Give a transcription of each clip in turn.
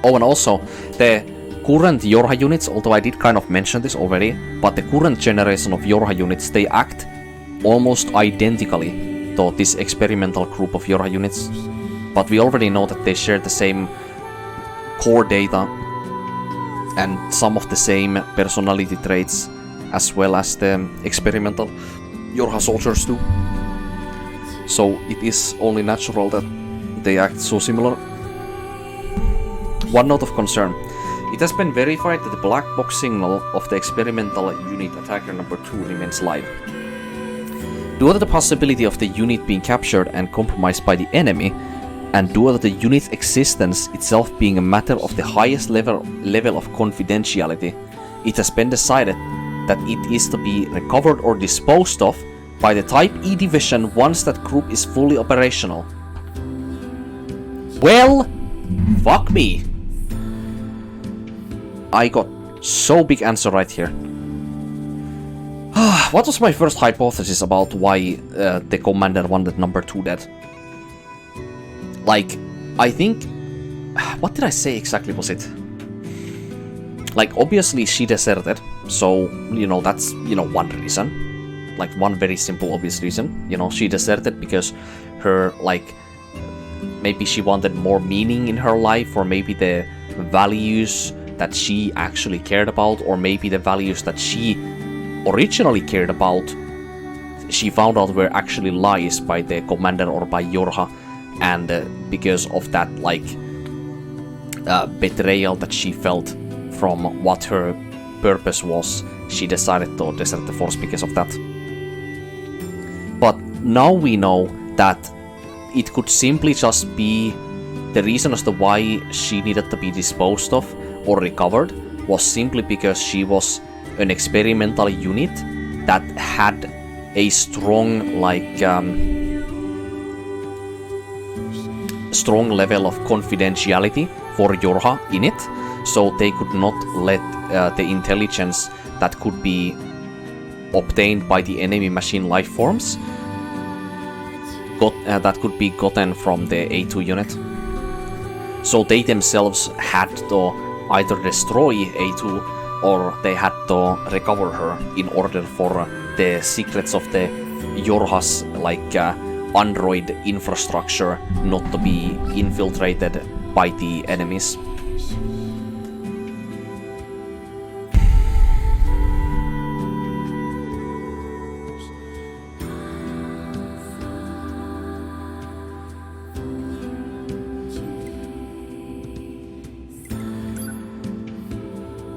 Oh, and also, the current YoRHa units, although I did kind of mention this already, but the current generation of YoRHa units, they act almost identically to this experimental group of YoRHa units. But we already know that they share the same core data and some of the same personality traits as well as the experimental YoRHa soldiers do. So it is only natural that they act so similar. One note of concern. It has been verified that the black box signal of the experimental unit attacker number 2 remains live. Due to the possibility of the unit being captured and compromised by the enemy, and due to the unit's existence itself being a matter of the highest level of confidentiality, it has been decided that it is to be recovered or disposed of by the Type E division once that group is fully operational. Well, fuck me. I got so big answer right here. What was my first hypothesis about why the commander wanted number 2 dead? Like, I think... What did I say exactly was it? Like, obviously she deserted, so, you know, that's, you know, one reason. Like, one very simple, obvious reason. You know, she deserted because her, like... Maybe she wanted more meaning in her life, or maybe the values that she actually cared about, or maybe the values that she originally cared about, she found out were actually lies by the commander or by YoRHa, and because of that, like, betrayal that she felt from what her purpose was, she decided to desert the force because of that. But now we know that it could simply just be the reason as to why she needed to be disposed of or recovered was simply because she was an experimental unit that had a strong, like, strong level of confidentiality for YoRHa in it, so they could not let the intelligence that could be obtained by the enemy machine life forms that could be gotten from the A2 unit. So they themselves had to either destroy A2 or they had to recover her in order for the secrets of the YoRHa's, like, android infrastructure not to be infiltrated by the enemies.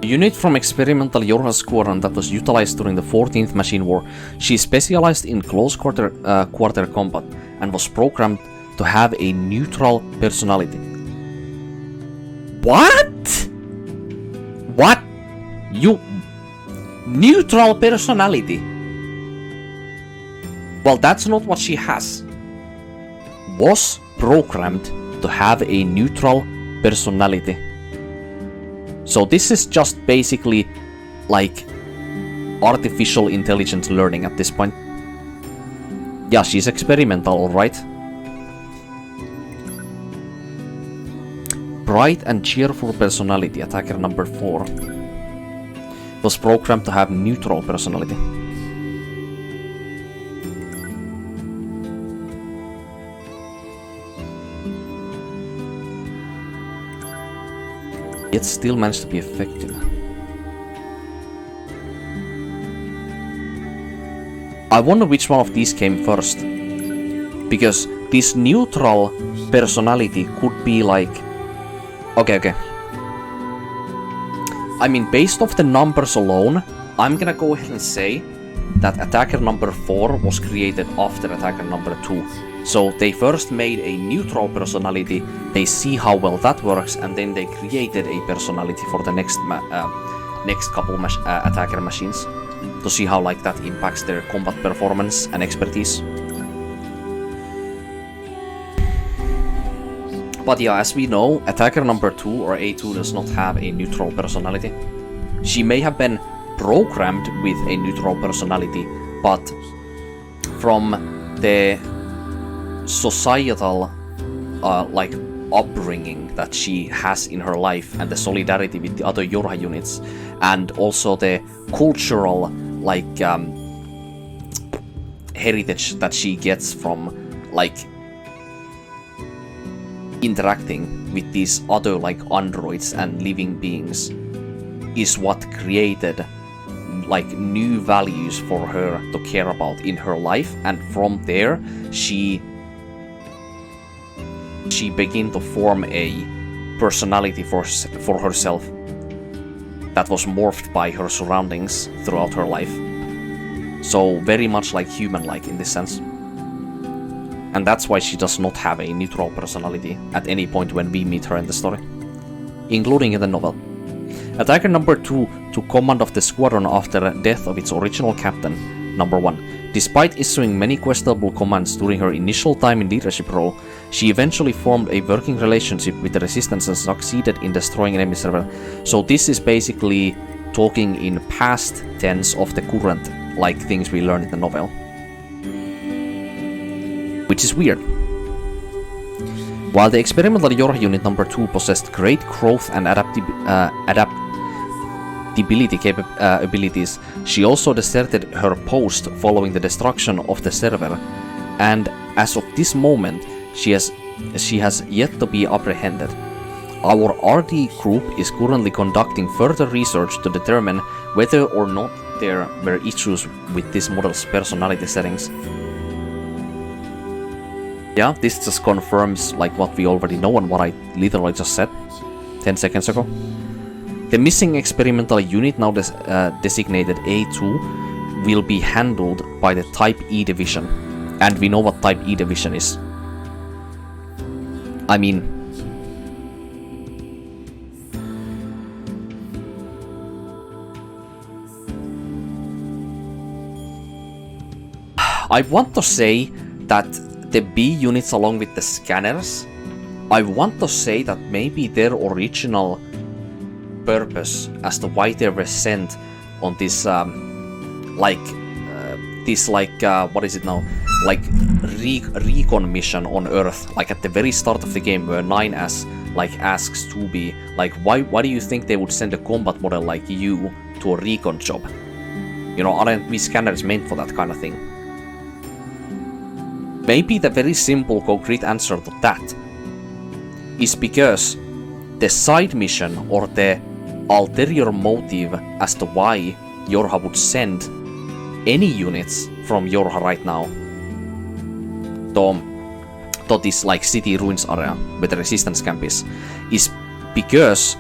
Unit from experimental YoRHa squadron that was utilized during the 14th Machine War. She specialized in close quarter combat and was programmed to have a neutral personality. What? What? You... Neutral personality? Well, that's not what she has. Was programmed to have a neutral personality. So this is just basically like artificial intelligence learning at this point. Yeah, she's experimental, alright. Bright and cheerful personality, attacker number 4. Was programmed to have neutral personality. Yet still managed to be effective. I wonder which one of these came first. Because this neutral personality could be like... Okay. I mean, based off the numbers alone, I'm gonna go ahead and say that attacker number 4 was created after attacker number 2. So they first made a neutral personality, they see how well that works, and then they created a personality for the next couple attacker machines to see how, like, that impacts their combat performance and expertise. But yeah, as we know, attacker number 2 or A2 does not have a neutral personality. She may have been programmed with a neutral personality, but from the societal like upbringing that she has in her life and the solidarity with the other YoRHa units, and also the cultural like heritage that she gets from like interacting with these other like androids and living beings, is what created like new values for her to care about in her life. And from there she began to form a personality for herself that was morphed by her surroundings throughout her life. So very much like human-like in this sense. And that's why she does not have a neutral personality at any point when we meet her in the story, including in the novel. Attacker number 2 took command of the squadron after the death of its original captain, number 1. Despite issuing many questionable commands during her initial time in leadership role, she eventually formed a working relationship with the Resistance and succeeded in destroying enemy server. So this is basically talking in past tense of the current like things we learned in the novel. Which is weird. While the experimental YoRHa unit number 2 possessed great growth and adaptability abilities, she also deserted her post following the destruction of the server, and as of this moment, she has yet to be apprehended. Our RD group is currently conducting further research to determine whether or not there were issues with this model's personality settings. Yeah, this just confirms like what we already know and what I literally just said 10 seconds ago. The missing experimental unit, now designated A2, will be handled by the Type E division. And we know what Type E division is. I mean, I want to say that the B units along with the scanners, I want to say that maybe their original purpose as to why they were sent on this what is it now, like recon mission on Earth, like at the very start of the game, where NieR like asks 2B like why do you think they would send a combat model like you to a recon job? You know, aren't we scanners meant for that kind of thing? Maybe the very simple concrete answer to that is because the side mission or the ulterior motive as to why YoRHa would send any units from YoRHa right now to this like city ruins area where the resistance camp is because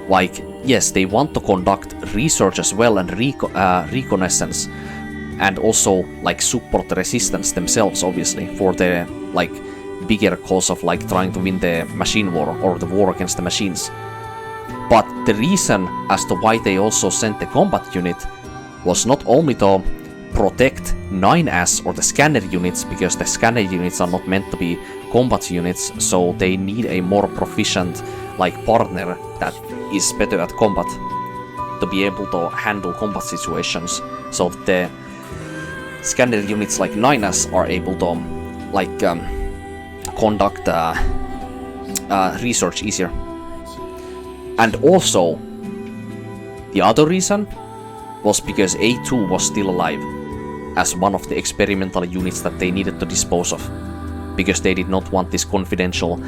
like yes, they want to conduct research as well and reconnaissance, and also like support the resistance themselves, obviously, for the like bigger cause of like trying to win the machine war or the war against the machines. But the reason as to why they also sent the combat unit was not only to protect NieR or the scanner units, because the scanner units are not meant to be combat units, so they need a more proficient like partner that is better at combat to be able to handle combat situations, so the scanner units like NieR are able to like conduct research easier. And also the other reason was because A2 was still alive as one of the experimental units that they needed to dispose of, because they did not want this confidential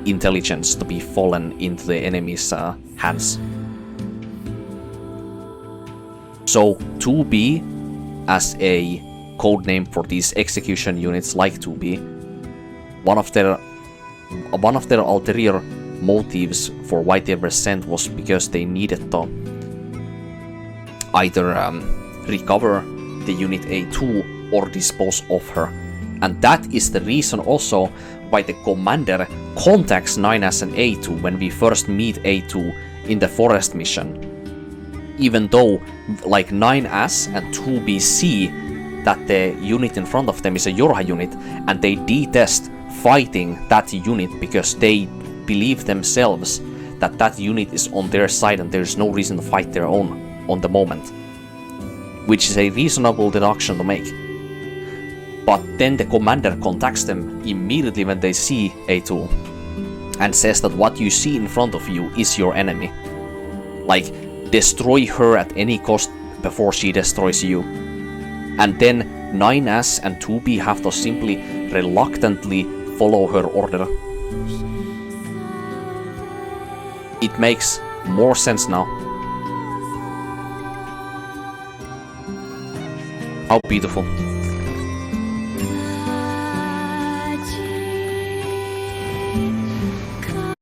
intelligence to be fallen into the enemy's hands. So 2B as a codename for these execution units like 2B, one of their ulterior motives for why they were sent was because they needed to either recover the unit A2 or dispose of her. And that is the reason also why the commander contacts NieR and A2 when we first meet A2 in the forest mission. Even though like NieR and 2B see that the unit in front of them is a YoRHa unit, and they detest fighting that unit because they believe themselves that that unit is on their side and there's no reason to fight their own on the moment. Which is a reasonable deduction to make. But then the commander contacts them immediately when they see A2. and says that what you see in front of you is your enemy. Like, destroy her at any cost before she destroys you. And then 9S and 2B have to simply reluctantly follow her order. It makes more sense now. How beautiful.